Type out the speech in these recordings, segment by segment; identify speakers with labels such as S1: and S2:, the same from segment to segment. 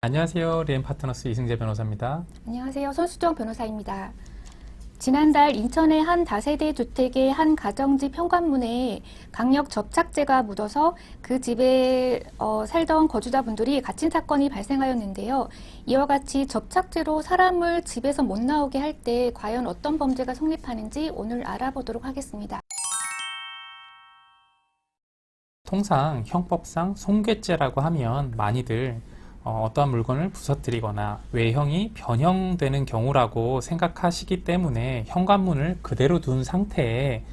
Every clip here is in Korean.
S1: 안녕하세요. 리엠파트너스 이승재 변호사입니다.
S2: 안녕하세요. 손수정 변호사입니다. 지난달 인천의 한 다세대 주택의 한 가정집 현관문에 강력 접착제가 묻어서 그 집에 살던 거주자분들이 갇힌 사건이 발생하였는데요. 이와 같이 접착제로 사람을 집에서 못 나오게 할 때 과연 어떤 범죄가 성립하는지 오늘 알아보도록 하겠습니다.
S1: 통상 형법상 손괴죄라고 하면 많이들 어떠한 물건을 부서뜨리거나 외형이 변형되는 경우라고 생각하시기 때문에 현관문을 그대로 둔 상태에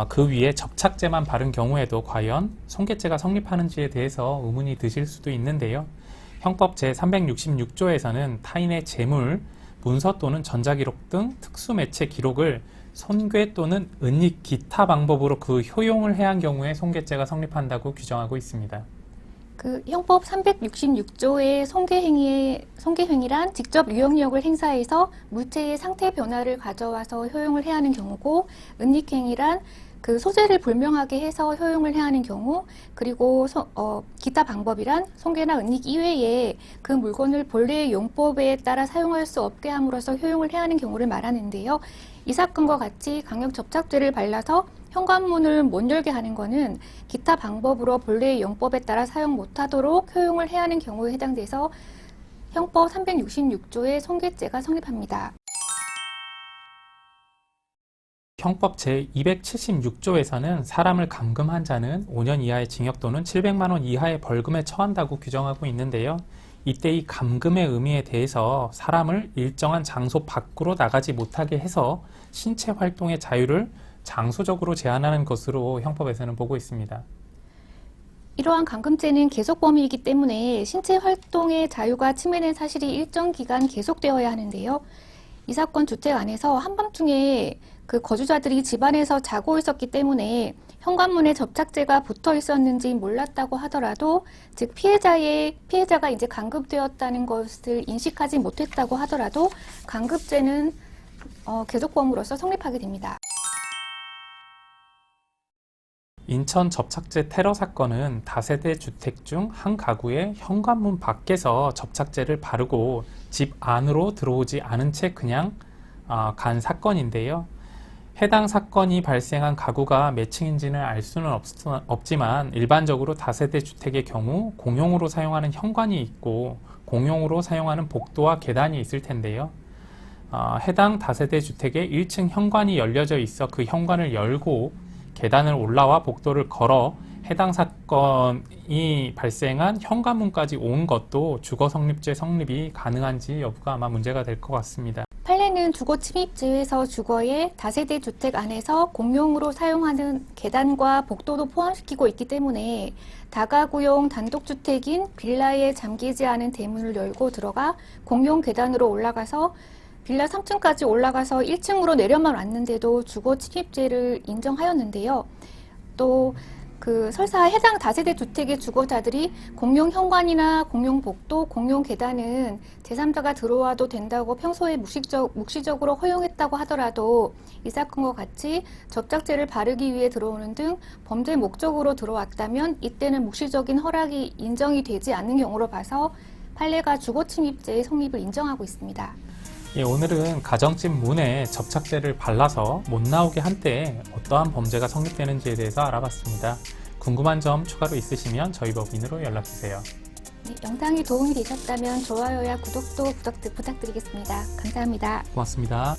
S1: 그 위에 접착제만 바른 경우에도 과연 손괴죄가 성립하는지에 대해서 의문이 드실 수도 있는데요. 형법 제366조에서는 타인의 재물, 문서 또는 전자기록 등 특수매체 기록을 손괴 또는 은닉 기타 방법으로 그 효용을 해한 경우에 손괴죄가 성립한다고 규정하고 있습니다.
S2: 그 형법 366조의 손괴행위란 직접 유형력을 행사해서 물체의 상태 변화를 가져와서 효용을 해야 하는 경우고, 은닉행위란 그 소재를 불명하게 해서 효용을 해야 하는 경우, 그리고 기타 방법이란 손괴나 은닉 이외에 그 물건을 본래의 용법에 따라 사용할 수 없게 함으로써 효용을 해야 하는 경우를 말하는데요. 이 사건과 같이 강력 접착제를 발라서 현관문을 못 열게 하는 것은 기타 방법으로 본래의 용법에 따라 사용 못하도록 효용을 해야 하는 경우에 해당돼서 형법 366조의 손괴죄가 성립합니다.
S1: 형법 제276조에서는 사람을 감금한 자는 5년 이하의 징역 또는 700만 원 이하의 벌금에 처한다고 규정하고 있는데요. 이때 이 감금의 의미에 대해서 사람을 일정한 장소 밖으로 나가지 못하게 해서 신체 활동의 자유를 장소적으로 제한하는 것으로 형법에서는 보고 있습니다.
S2: 이러한 감금죄는 계속 범위이기 때문에 신체 활동의 자유가 침해된 사실이 일정 기간 계속되어야 하는데요. 이 사건 주택 안에서 한밤중에 그 거주자들이 집안에서 자고 있었기 때문에 현관문에 접착제가 붙어 있었는지 몰랐다고 하더라도, 즉 피해자가 이제 감금되었다는 것을 인식하지 못했다고 하더라도 감금죄는 계속범으로서 성립하게 됩니다.
S1: 인천 접착제 테러 사건은 다세대 주택 중 한 가구의 현관문 밖에서 접착제를 바르고 집 안으로 들어오지 않은 채 그냥 간 사건인데요. 해당 사건이 발생한 가구가 몇 층인지는 알 수는 없지만 일반적으로 다세대 주택의 경우 공용으로 사용하는 현관이 있고 공용으로 사용하는 복도와 계단이 있을 텐데요. 해당 다세대 주택에 1층 현관이 열려져 있어 그 현관을 열고 계단을 올라와 복도를 걸어 해당 사건이 발생한 현관문까지 온 것도 주거 성립죄 성립이 가능한지 여부가 아마 문제가 될 것 같습니다.
S2: 판례는 주거 침입죄에서 주거의 다세대 주택 안에서 공용으로 사용하는 계단과 복도도 포함시키고 있기 때문에 다가구용 단독주택인 빌라에 잠기지 않은 대문을 열고 들어가 공용 계단으로 올라가서 빌라 3층까지 올라가서 1층으로 내려만 왔는데도 주거 침입죄를 인정하였는데요. 또 설사 해당 다세대 주택의 주거자들이 공용 현관이나 공용 복도, 공용 계단은 제3자가 들어와도 된다고 평소에 묵시적으로 허용했다고 하더라도 이 사건과 같이 접착제를 바르기 위해 들어오는 등 범죄 목적으로 들어왔다면 이때는 묵시적인 허락이 인정이 되지 않는 경우로 봐서 판례가 주거 침입죄의 성립을 인정하고 있습니다.
S1: 오늘은 가정집 문에 접착제를 발라서 못 나오게 한 때 어떠한 범죄가 성립되는지에 대해서 알아봤습니다. 궁금한 점 추가로 있으시면 저희 법인으로 연락주세요.
S2: 네, 영상이 도움이 되셨다면 좋아요와 구독도 부탁드리겠습니다. 감사합니다.
S1: 고맙습니다.